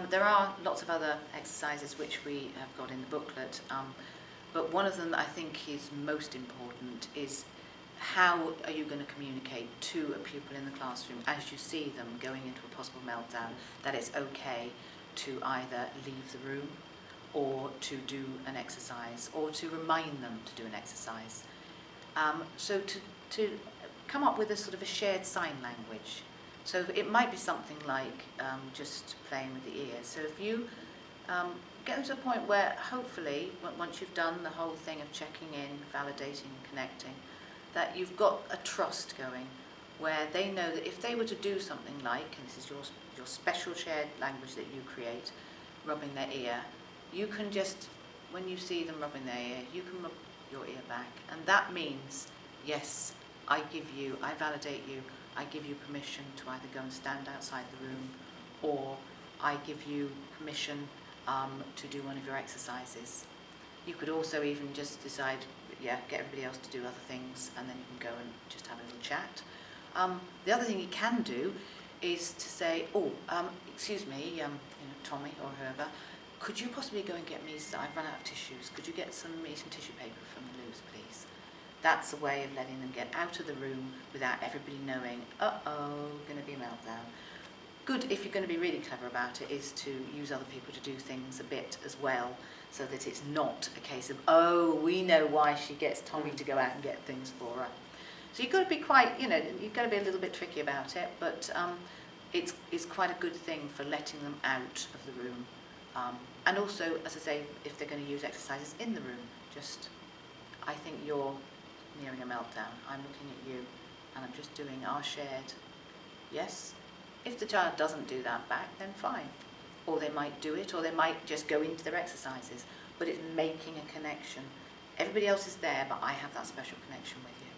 There are lots of other exercises which we have got in the booklet, but one of them that I think is most important is how are you going to communicate to a pupil in the classroom as you see them going into a possible meltdown that it's okay to either leave the room or to do an exercise or to remind them to do an exercise. So to come up with a sort of a shared sign language. So it might be something like just playing with the ears. So if you get them to a point where hopefully once you've done the whole thing of checking in, validating, connecting, that you've got a trust going where they know that if they were to do something like, and this is your special shared language that you create, rubbing their ear, you can just, when you see them rubbing their ear, you can rub your ear back, and that means, yes, I validate you, I give you permission to either go and stand outside the room, or I give you permission to do one of your exercises. You could also even just decide, yeah, get everybody else to do other things, and then you can go and just have a little chat. The other thing you can do is to say, oh, excuse me, Tommy or whoever, could you possibly go and get me, I've run out of tissues, could you get some tissue paper from the loos, please? That's a way of letting them get out of the room without everybody knowing, uh-oh, going to be a meltdown. Good, if you're going to be really clever about it, is to use other people to do things a bit as well, so that it's not a case of, oh, we know why she gets Tommy to go out and get things for her. So you've got to be quite, you've got to be a little bit tricky about it, but it's quite a good thing for letting them out of the room. And also, as I say, if they're going to use exercises in the room, just, I think you're nearing a meltdown. I'm looking at you, and I'm just doing our shared yes. If the child doesn't do that back, then fine. Or they might do it, or they might just go into their exercises. But it's making a connection. Everybody else is there, but I have that special connection with you.